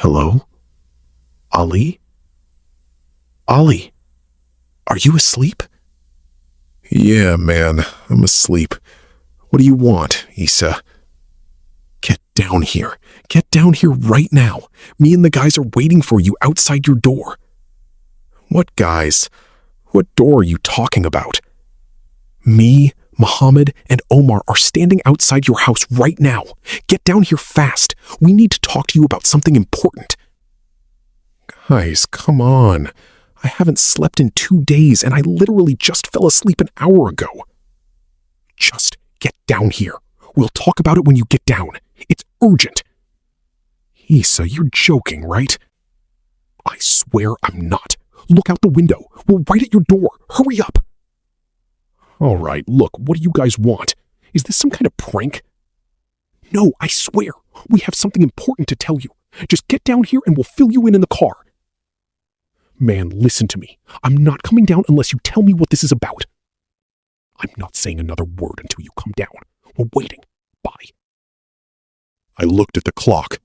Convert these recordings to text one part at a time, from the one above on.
Hello? Ali? Ali, are you asleep? Yeah, man, I'm asleep. What do you want, Issa? Get down here. Get down here right now. Me and the guys are waiting for you outside your door. What guys? What door are you talking about? Me, Muhammad, and Omar are standing outside your house right now. Get down here fast. We need to talk to you about something important. Guys, come on. I haven't slept in 2 days, and I literally just fell asleep an hour ago. Just get down here. We'll talk about it when you get down. It's urgent. Issa, you're joking, right? I swear I'm not. Look out the window. We're right at your door. Hurry up. All right, look, what do you guys want? Is this some kind of prank? No, I swear. We have something important to tell you. Just get down here and we'll fill you in the car. Man, listen to me. I'm not coming down unless you tell me what this is about. I'm not saying another word until you come down. We're waiting. Bye. I looked at the clock.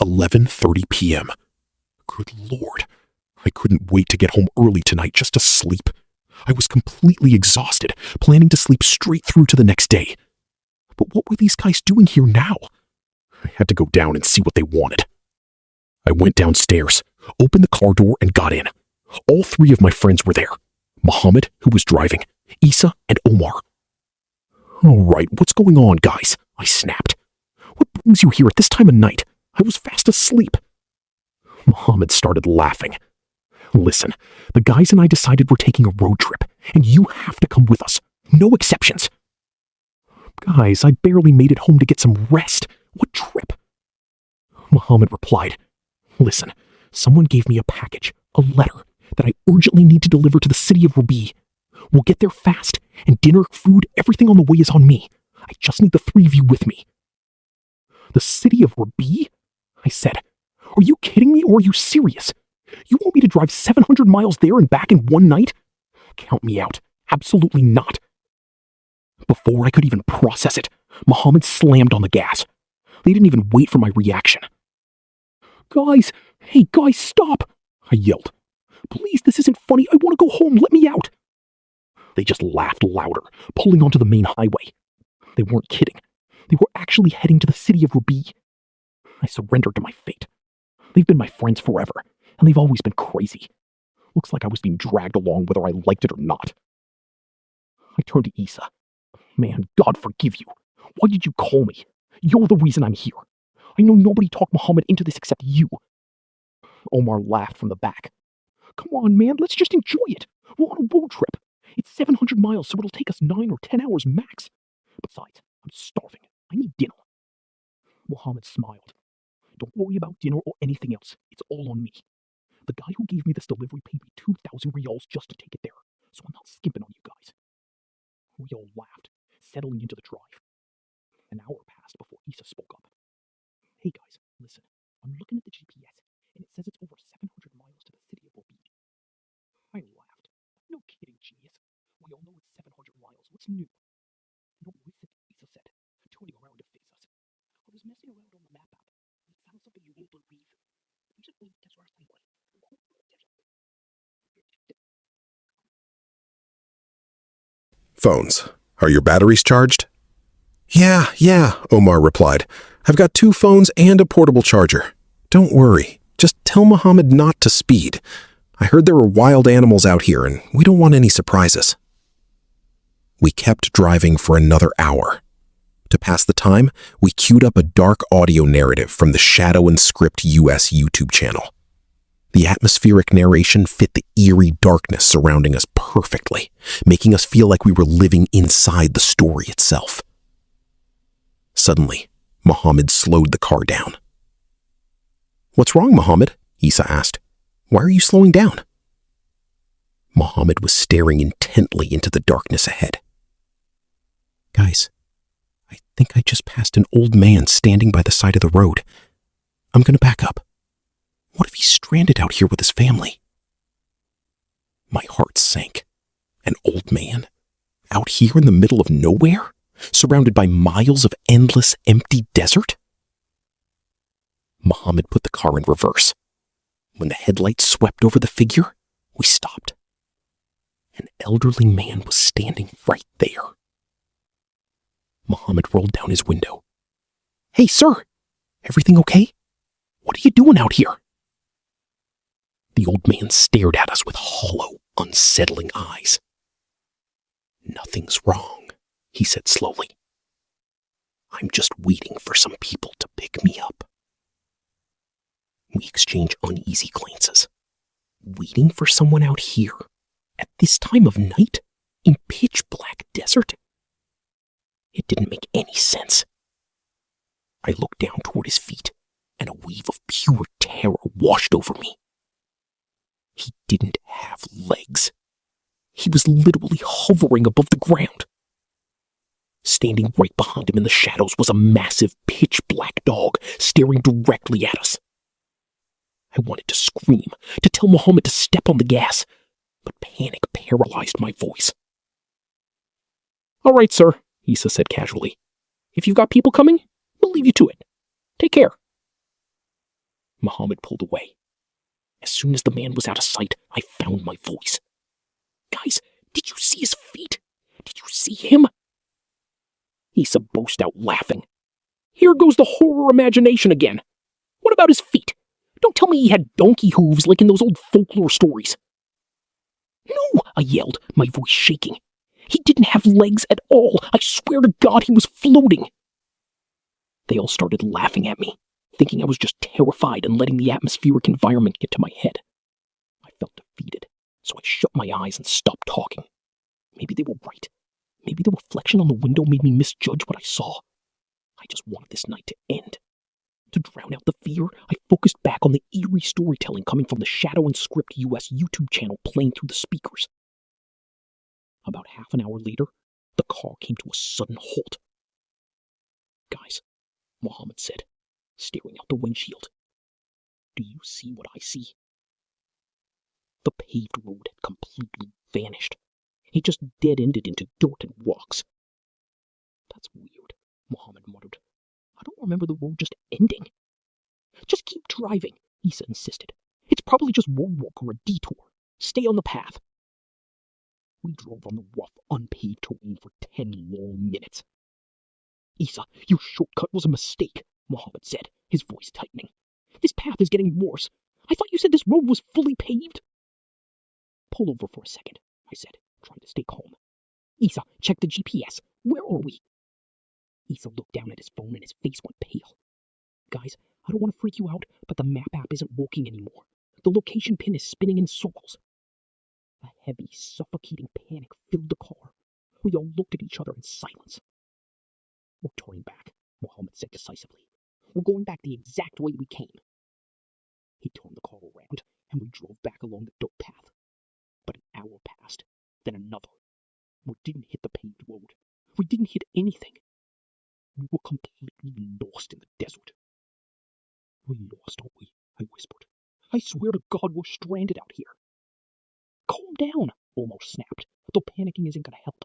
11:30 p.m. Good Lord. I couldn't wait to get home early tonight just to sleep. I was completely exhausted, planning to sleep straight through to the next day. But what were these guys doing here now? I had to go down and see what they wanted. I went downstairs, opened the car door, and got in. All three of my friends were there. Muhammad, who was driving, Issa, and Omar. All right, what's going on, guys? I snapped. What brings you here at this time of night? I was fast asleep. Muhammad started laughing. Listen, the guys and I decided we're taking a road trip, and you have to come with us. No exceptions. Guys, I barely made it home to get some rest. What trip? Muhammad replied, listen, someone gave me a package, a letter, that I urgently need to deliver to the city of Rabi. We'll get there fast, and dinner, food, everything on the way is on me. I just need the three of you with me. The city of Rabi? I said. Are you kidding me or are you serious? You want me to drive 700 miles there and back in one night? Count me out. Absolutely not. Before I could even process it, Muhammad slammed on the gas. They didn't even wait for my reaction. Guys, hey guys, stop! I yelled. Please, this isn't funny. I want to go home. Let me out. They just laughed louder, pulling onto the main highway. They weren't kidding. They were actually heading to the city of Rabi. I surrendered to my fate. They've been my friends forever, and they've always been crazy. Looks like I was being dragged along whether I liked it or not. I turned to Issa. Man, God forgive you. Why did you call me? You're the reason I'm here. I know nobody talked Muhammad into this except you. Omar laughed from the back. Come on, man, let's just enjoy it. We're on a road trip. It's 700 miles, so it'll take us 9 or 10 hours max. Besides, I'm starving. I need dinner. Muhammad smiled. Don't worry about dinner or anything else. It's all on me. The guy who gave me this delivery paid me 2,000 riyals just to take it there, so I'm not skimping on you guys. We all laughed, settling into the drive. An hour passed before Issa spoke up. Hey guys, listen. I'm looking at the GPS, and it says it's over 700 miles to the city of Rabi. I laughed. No kidding, genius. We all know it's 700 miles. What's new? Don't listen, Issa said, turning around to face us. I was messing around on the map app. It found something you won't believe. You just wait, that's our highway. Phones. Are your batteries charged? Yeah, Omar replied. I've got 2 phones and a portable charger. Don't worry. Just tell Muhammad not to speed. I heard there were wild animals out here and we don't want any surprises. We kept driving for another hour. To pass the time, we queued up a dark audio narrative from the Shadow and Script US YouTube channel. The atmospheric narration fit the eerie darkness surrounding us perfectly, making us feel like we were living inside the story itself. Suddenly, Muhammad slowed the car down. What's wrong, Muhammad? Issa asked. Why are you slowing down? Muhammad was staring intently into the darkness ahead. Guys, I think I just passed an old man standing by the side of the road. I'm going to back up. What if he's stranded out here with his family? My heart sank. An old man? Out here in the middle of nowhere? Surrounded by miles of endless, empty desert? Muhammad put the car in reverse. When the headlights swept over the figure, we stopped. An elderly man was standing right there. Muhammad rolled down his window. "Hey, sir! Everything okay? What are you doing out here?" The old man stared at us with hollow, unsettling eyes. "Nothing's wrong," he said slowly. "I'm just waiting for some people to pick me up." We exchanged uneasy glances. Waiting for someone out here, at this time of night, in pitch-black desert? It didn't make any sense. I looked down toward his feet, and a wave of pure terror washed over me. He didn't have legs. He was literally hovering above the ground. Standing right behind him in the shadows was a massive pitch-black dog staring directly at us. I wanted to scream, to tell Muhammad to step on the gas, but panic paralyzed my voice. "All right, sir," Issa said casually. "If you've got people coming, we'll leave you to it. Take care." Muhammad pulled away. As soon as the man was out of sight, I found my voice. "Guys, did you see his feet? Did you see him?" Issa burst out laughing. "Here goes the horror imagination again. What about his feet? Don't tell me he had donkey hooves like in those old folklore stories." "No," I yelled, my voice shaking. "He didn't have legs at all. I swear to God he was floating." They all started laughing at me, thinking I was just terrified and letting the atmospheric environment get to my head. I felt defeated, so I shut my eyes and stopped talking. Maybe they were right. Maybe the reflection on the window made me misjudge what I saw. I just wanted this night to end. To drown out the fear, I focused back on the eerie storytelling coming from the Shadow and Script US YouTube channel playing through the speakers. About half an hour later, the car came to a sudden halt. "Guys," Muhammad said, staring out the windshield, "do you see what I see?" The paved road had completely vanished. It just dead-ended into dirt and rocks. "That's weird," Muhammad muttered. "I don't remember the road just ending." "Just keep driving," Issa insisted. "It's probably just roadwork or a detour. Stay on the path." We drove on the rough, unpaved terrain for 10 long minutes. "Issa, your shortcut was a mistake," Muhammad said, his voice tightening. "This path is getting worse. I thought you said this road was fully paved." "Pull over for a second," I said, trying to stay calm. "Issa, check the GPS. Where are we?" Issa looked down at his phone and his face went pale. "Guys, I don't want to freak you out, but the map app isn't working anymore. The location pin is spinning in circles." A heavy, suffocating panic filled the car. We all looked at each other in silence. "We're turning back," Muhammad said decisively. "We're going back the exact way we came." He turned the car around, and we drove back along the dirt path. But an hour passed, then another. We didn't hit the paved road. We didn't hit anything. We were completely lost in the desert. "We lost, aren't we?" I whispered. "I swear to God we're stranded out here." "Calm down," almost snapped, though panicking isn't going to help.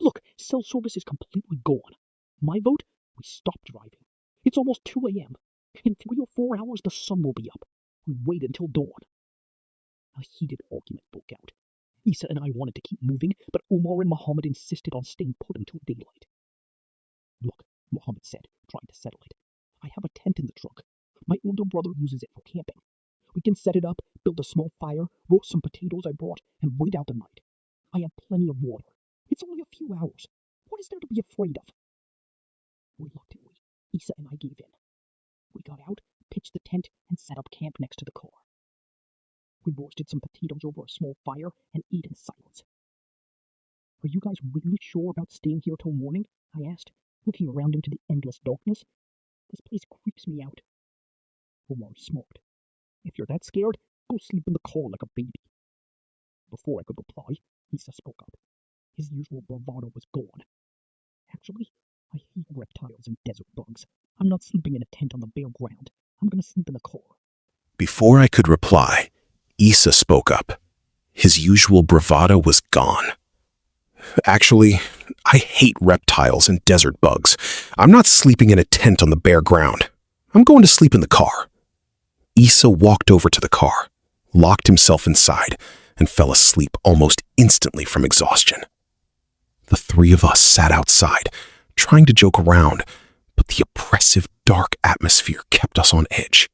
"Look, cell service is completely gone. My vote, we stop driving. It's almost 2 a.m. In 3 or 4 hours the sun will be up. We wait until dawn." A heated argument broke out. Issa and I wanted to keep moving, but Omar and Muhammad insisted on staying put until daylight. "Look," Muhammad said, trying to settle it. "I have a tent in the truck. My older brother uses it for camping. We can set it up, build a small fire, roast some potatoes I brought, and wait out the night. I have plenty of water. It's only a few hours. What is there to be afraid of?" Reluctantly, Issa and I gave in. We got out, pitched the tent, and set up camp next to the car. We roasted some potatoes over a small fire and ate in silence. "Are you guys really sure about staying here till morning?" I asked, looking around into the endless darkness. "This place creeps me out." Omar smirked. "If you're that scared, go sleep in the car like a baby." Before I could reply, Issa spoke up. His usual bravado was gone. "Actually, I hate reptiles and desert bugs. I'm not sleeping in a tent on the bare ground. I'm gonna sleep in the car." Before I could reply, Issa spoke up. His usual bravado was gone. "Actually, I hate reptiles and desert bugs. I'm not sleeping in a tent on the bare ground. I'm going to sleep in the car." Issa walked over to the car, locked himself inside, and fell asleep almost instantly from exhaustion. The three of us sat outside, trying to joke around, but the oppressive, dark atmosphere kept us on edge.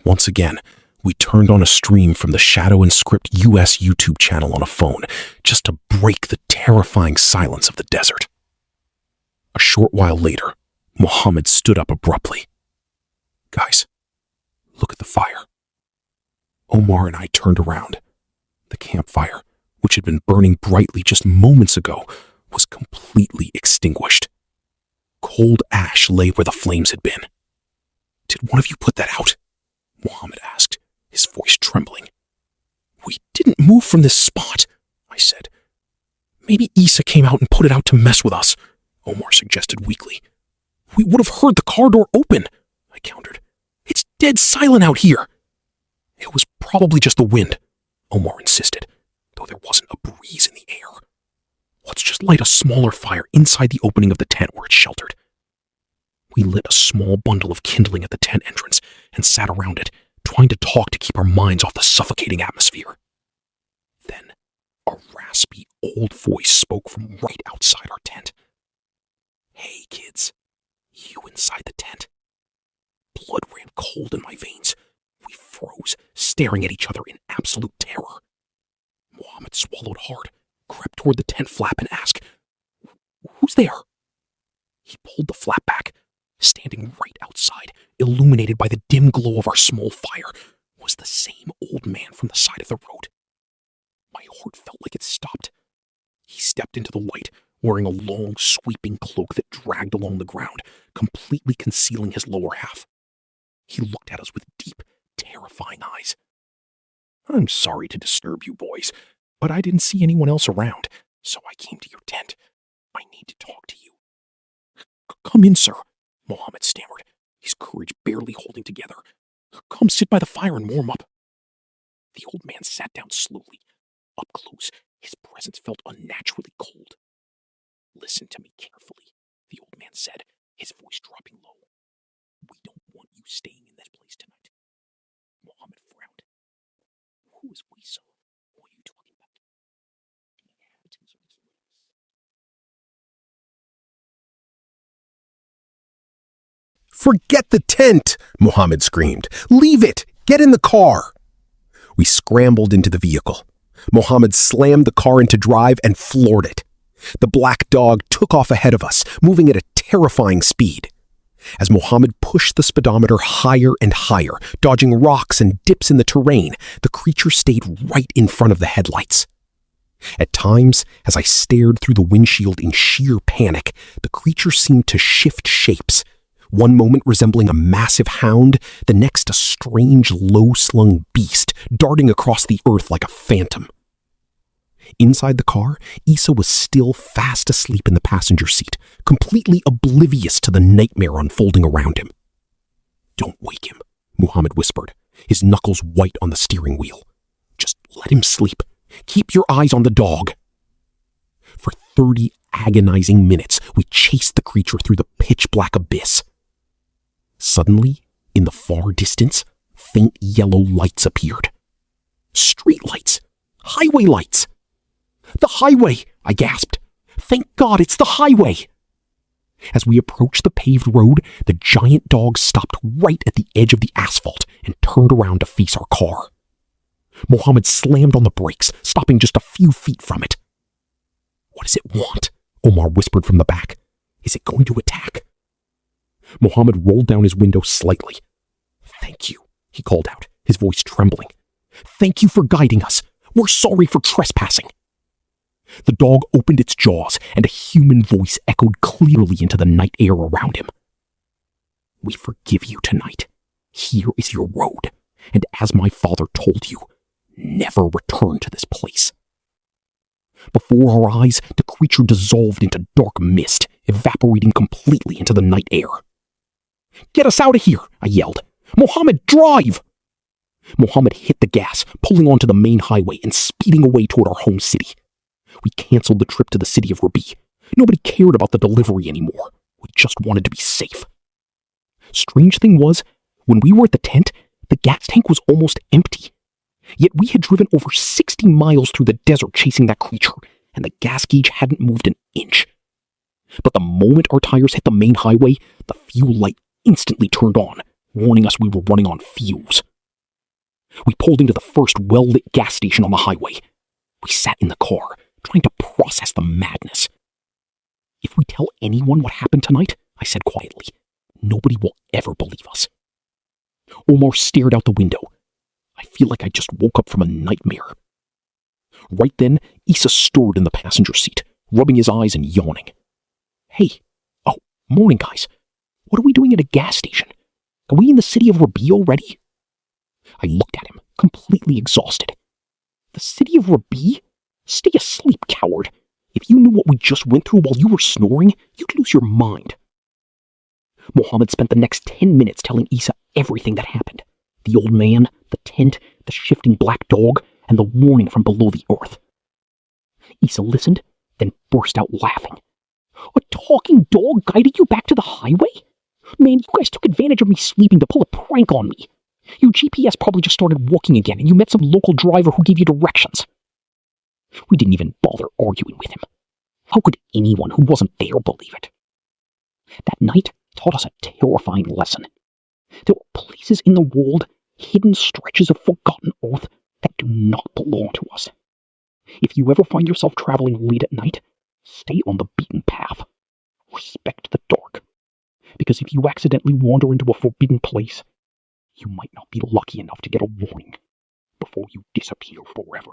Once again, we turned on a stream from the Shadow and Script US YouTube channel on a phone, just to break the terrifying silence of the desert. A short while later, Mohammed stood up abruptly. "Guys, look at the fire." Omar and I turned around. The campfire, which had been burning brightly just moments ago, was completely extinguished. Cold ash lay where the flames had been. "Did one of you put that out?" Mohammed asked, his voice trembling. "We didn't move from this spot," I said. "Maybe Issa came out and put it out to mess with us," Omar suggested weakly. "We would have heard the car door open," I countered. "It's dead silent out here." "It was probably just the wind," Omar insisted, though there wasn't a breeze in the air. "Let's just light a smaller fire inside the opening of the tent where it's sheltered." We lit a small bundle of kindling at the tent entrance and sat around it, trying to talk to keep our minds off the suffocating atmosphere. Then, a raspy old voice spoke from right outside our tent. "Hey, kids, you inside the tent?" Blood ran cold in my veins. We froze, staring at each other in absolute terror. Mohammed swallowed hard, crept toward the tent flap and asked, "Who's there?" He pulled the flap back. Standing right outside, illuminated by the dim glow of our small fire, was the same old man from the side of the road. My heart felt like it stopped. He stepped into the light, wearing a long, sweeping cloak that dragged along the ground, completely concealing his lower half. He looked at us with deep, terrifying eyes. "I'm sorry to disturb you boys, but I didn't see anyone else around, so I came to your tent. I need to talk to you." "Come in, sir," Mohammed stammered, his courage barely holding together. "Come sit by the fire and warm up." The old man sat down slowly. Up close, his presence felt unnaturally cold. "Listen to me carefully," the old man said, his voice dropping low. "We don't want you staying in this place tonight." Mohammed frowned. "Who is we, sir? What are you talking about?" "The inhabitants of this place." "Forget the tent!" Mohammed screamed. "Leave it! Get in the car!" We scrambled into the vehicle. Mohammed slammed the car into drive and floored it. The black dog took off ahead of us, moving at a terrifying speed. As Mohammed pushed the speedometer higher and higher, dodging rocks and dips in the terrain, the creature stayed right in front of the headlights. At times, as I stared through the windshield in sheer panic, the creature seemed to shift shapes. One moment resembling a massive hound, the next a strange, low-slung beast darting across the earth like a phantom. Inside the car, Issa was still fast asleep in the passenger seat, completely oblivious to the nightmare unfolding around him. "Don't wake him," Mohammed whispered, his knuckles white on the steering wheel. "Just let him sleep. Keep your eyes on the dog." For 30 agonizing minutes, we chased the creature through the pitch-black abyss. Suddenly, in the far distance, faint yellow lights appeared. Street lights! Highway lights! "The highway!" I gasped. "Thank God it's the highway!" As we approached the paved road, the giant dog stopped right at the edge of the asphalt and turned around to face our car. Mohammed slammed on the brakes, stopping just a few feet from it. "What does it want?" Omar whispered from the back. "Is it going to attack?" Mohammed rolled down his window slightly. "Thank you," he called out, his voice trembling. "Thank you for guiding us. We're sorry for trespassing." The dog opened its jaws, and a human voice echoed clearly into the night air around him. "We forgive you tonight. Here is your road, and as my father told you, never return to this place." Before our eyes, the creature dissolved into dark mist, evaporating completely into the night air. "Get us out of here!" I yelled. "Mohammed, drive!" Mohammed hit the gas, pulling onto the main highway and speeding away toward our home city. We canceled the trip to the city of Rabi. Nobody cared about the delivery anymore. We just wanted to be safe. Strange thing was, when we were at the tent The gas tank was almost empty. Yet we had driven over 60 miles through the desert chasing that creature, and the gas gauge hadn't moved an inch. But the moment our tires hit the main highway, the fuel light instantly turned on, warning us we were running on fumes. We pulled into the first well-lit gas station on the highway. We sat in the car, trying to process the madness. If we tell anyone what happened tonight, I said quietly, nobody will ever believe us. Omar stared out the window. I feel like I just woke up from a nightmare. Right then, Issa stirred in the passenger seat, rubbing his eyes and yawning. Hey, oh, morning guys. What are we doing at a gas station? Are we in the city of Rabi already? I looked at him, completely exhausted. The city of Rabi? Stay asleep, coward. If you knew what we just went through while you were snoring, you'd lose your mind. Mohammed spent the next 10 minutes telling Issa everything that happened. The old man, the tent, the shifting black dog, and the warning from below the earth. Issa listened, then burst out laughing. A talking dog guided you back to the highway? Man, you guys took advantage of me sleeping to pull a prank on me. Your GPS probably just started working again, and you met some local driver who gave you directions. We didn't even bother arguing with him. How could anyone who wasn't there believe it? That night taught us a terrifying lesson. There are places in the world, hidden stretches of forgotten earth, that do not belong to us. If you ever find yourself traveling late at night, stay on the beaten path. Respect the dark. Because if you accidentally wander into a forbidden place, you might not be lucky enough to get a warning before you disappear forever.